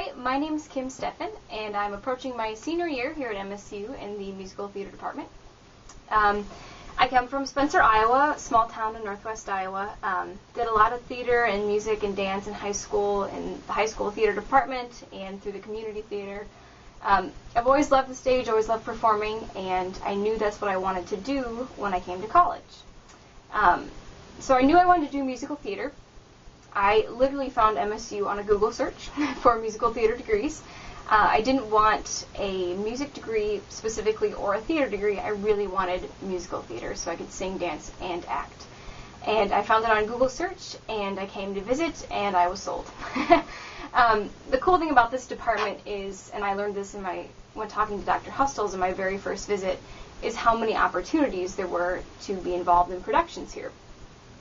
Hi, my name is Kim Steffen, and I'm approaching my senior year here at MSU in the musical theater department. I come from Spencer, Iowa, a small town in northwest Iowa. Did a lot of theater and music and dance in high school, in the high school theater department and through the community theater. I've always loved the stage, always loved performing, and I knew that's what I wanted to do when I came to college. So I knew I wanted to do musical theater. I literally found MSU on a Google search for musical theater degrees. I didn't want a music degree specifically or a theater degree. I really wanted musical theater so I could sing, dance, and act. And I found it on Google search, and I came to visit, and I was sold. The cool thing about this department is, and I learned this when talking to Dr. Hustles in my very first visit, is how many opportunities there were to be involved in productions here.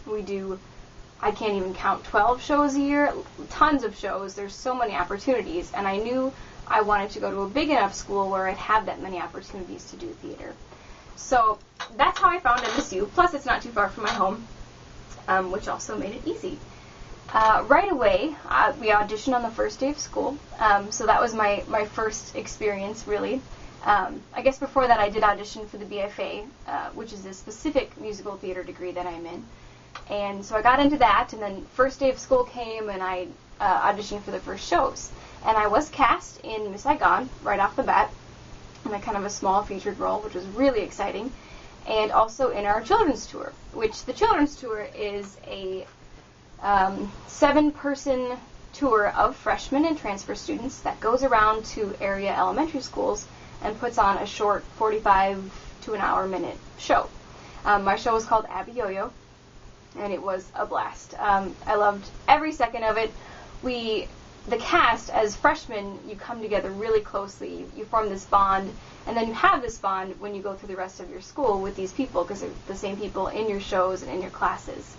We do, I can't even count, 12 shows a year, tons of shows. There's so many opportunities, and I knew I wanted to go to a big enough school where I'd have that many opportunities to do theater. So that's how I found MSU, plus it's not too far from my home, which also made it easy. Right away, we auditioned on the first day of school, so that was my first experience, really. I guess before that I did audition for the BFA, which is a specific musical theater degree that I'm in. And so I got into that, and then first day of school came, and I auditioned for the first shows. And I was cast in Miss Saigon right off the bat, in a kind of a small featured role, which was really exciting, and also in our children's tour, which the children's tour is a 7-person tour of freshmen and transfer students that goes around to area elementary schools and puts on a short 45 to an hour minute show. My show was called Abby Yo-Yo, and it was a blast. I loved every second of it. The cast, as freshmen, you come together really closely. You form this bond, and then you have this bond when you go through the rest of your school with these people, because they're the same people in your shows and in your classes.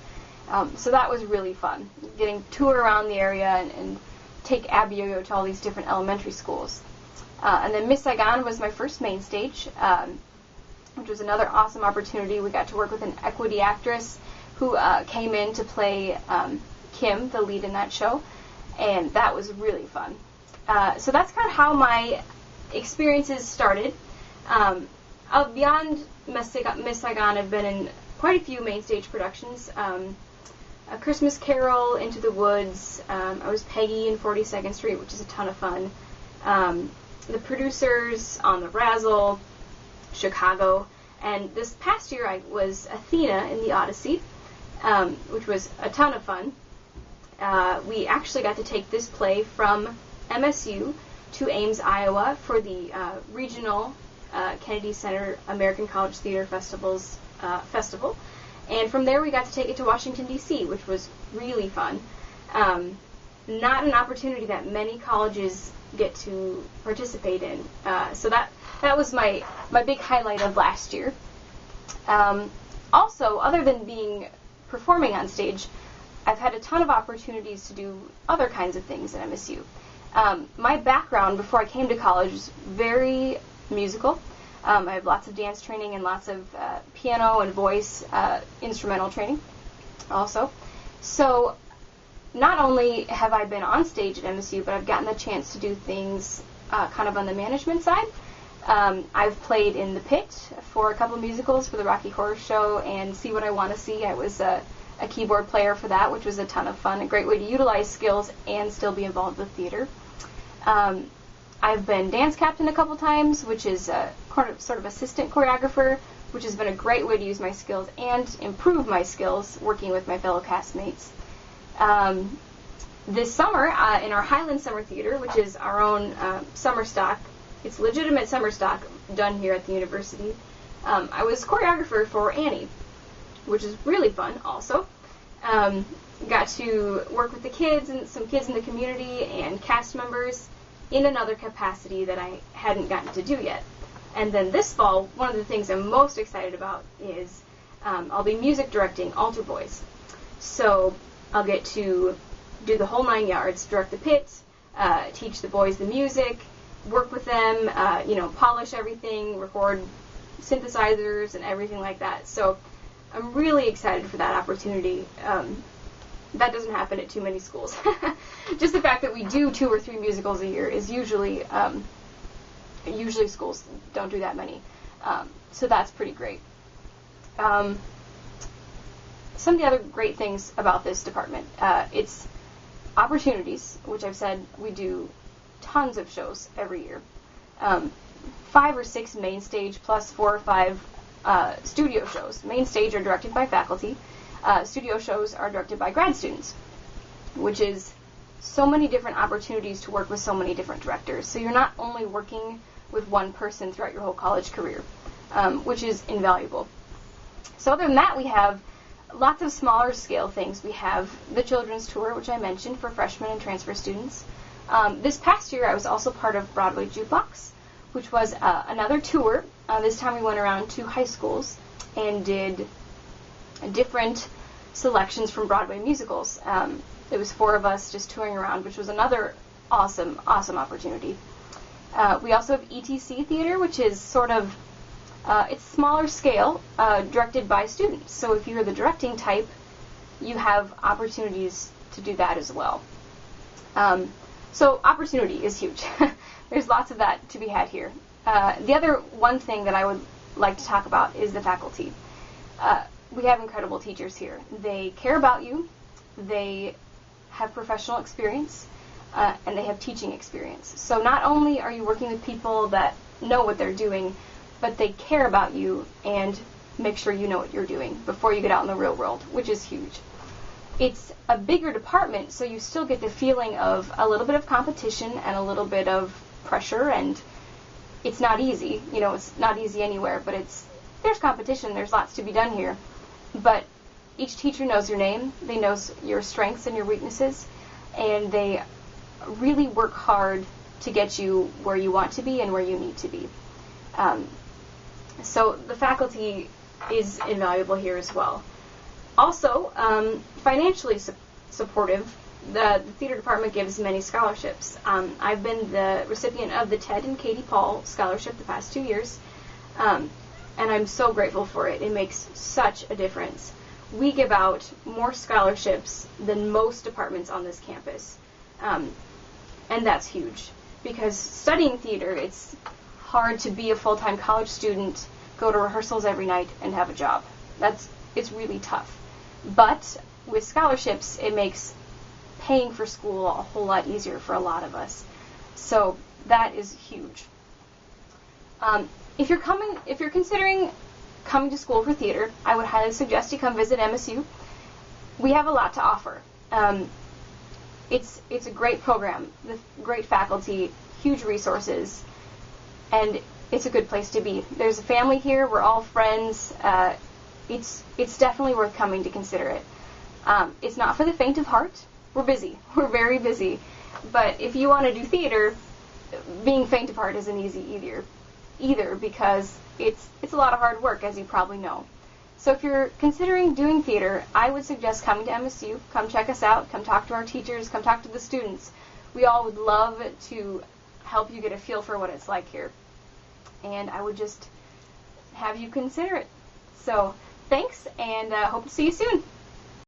So that was really fun, getting to tour around the area and take Abby Yo-Yo to all these different elementary schools. And then Miss Saigon was my first main stage, which was another awesome opportunity. We got to work with an equity actress who came in to play Kim, the lead in that show, and that was really fun. So that's kind of how my experiences started. Beyond Miss Saigon, I've been in quite a few main stage productions. A Christmas Carol, Into the Woods. I was Peggy in 42nd Street, which is a ton of fun. The Producers on the Razzle, Chicago, and this past year I was Athena in the Odyssey, which was a ton of fun. We actually got to take this play from MSU to Ames, Iowa for the regional Kennedy Center American College Theater Festival. And from there we got to take it to Washington, D.C., which was really fun. Not an opportunity that many colleges get to participate in. So that was my big highlight of last year. Also, other than performing on stage, I've had a ton of opportunities to do other kinds of things at MSU. My background before I came to college was very musical. I have lots of dance training and lots of piano and voice instrumental training also. So not only have I been on stage at MSU, but I've gotten the chance to do things kind of on the management side. I've played in the pit for a couple musicals for the Rocky Horror Show and See What I Want to See. I was a keyboard player for that, which was a ton of fun, a great way to utilize skills and still be involved with theater. I've been dance captain a couple times, which is sort of assistant choreographer, which has been a great way to use my skills and improve my skills working with my fellow castmates. This summer, in our Highland Summer Theater, which is our own summer stock, it's legitimate summer stock done here at the university, I was choreographer for Annie, which is really fun also. Got to work with the kids and some kids in the community and cast members in another capacity that I hadn't gotten to do yet. And then this fall, one of the things I'm most excited about is I'll be music directing Altar Boyz. So I'll get to do the whole 9 yards, direct the pit, teach the boys the music, work with them, polish everything, record synthesizers and everything like that. So I'm really excited for that opportunity. That doesn't happen at too many schools. Just the fact that we do 2 or 3 musicals a year is usually schools don't do that many. So that's pretty great. Some of the other great things about this department, it's opportunities, which I've said we do tons of shows every year. 5 or 6 main stage plus 4 or 5 studio shows. Main stage are directed by faculty. Studio shows are directed by grad students, which is so many different opportunities to work with so many different directors. So you're not only working with one person throughout your whole college career, which is invaluable. So other than that, we have lots of smaller scale things. We have the children's tour, which I mentioned, for freshmen and transfer students. This past year, I was also part of Broadway Jukebox, which was another tour. This time we went around to high schools and did different selections from Broadway musicals. It was 4 of us just touring around, which was another awesome opportunity. We also have ETC Theater, which is sort of, it's smaller scale, directed by students. So if you're the directing type, you have opportunities to do that as well. So opportunity is huge. There's lots of that to be had here. The other one thing that I would like to talk about is the faculty. We have incredible teachers here. They care about you, they have professional experience, and they have teaching experience. So not only are you working with people that know what they're doing, but they care about you and make sure you know what you're doing before you get out in the real world, which is huge. It's a bigger department, so you still get the feeling of a little bit of competition and a little bit of pressure, and it's not easy. You know, it's not easy anywhere, but there's competition, there's lots to be done here. But each teacher knows your name, they know your strengths and your weaknesses, and they really work hard to get you where you want to be and where you need to be. So the faculty is invaluable here as well. Also, financially supportive, the theater department gives many scholarships. I've been the recipient of the Ted and Katie Paul Scholarship the past 2 years, and I'm so grateful for it. It makes such a difference. We give out more scholarships than most departments on this campus, and that's huge, because studying theater, it's hard to be a full-time college student, go to rehearsals every night, and have a job. It's really tough. But with scholarships, it makes paying for school a whole lot easier for a lot of us. So that is huge. If you're considering coming to school for theater, I would highly suggest you come visit MSU. We have a lot to offer. It's a great program with great faculty, huge resources, and it's a good place to be. There's a family here. We're all friends. It's definitely worth coming to consider it. It's not for the faint of heart. We're busy. We're very busy. But if you want to do theater, being faint of heart isn't easy either, because it's a lot of hard work, as you probably know. So if you're considering doing theater, I would suggest coming to MSU. Come check us out. Come talk to our teachers. Come talk to the students. We all would love to help you get a feel for what it's like here. And I would just have you consider it. So thanks, and hope to see you soon.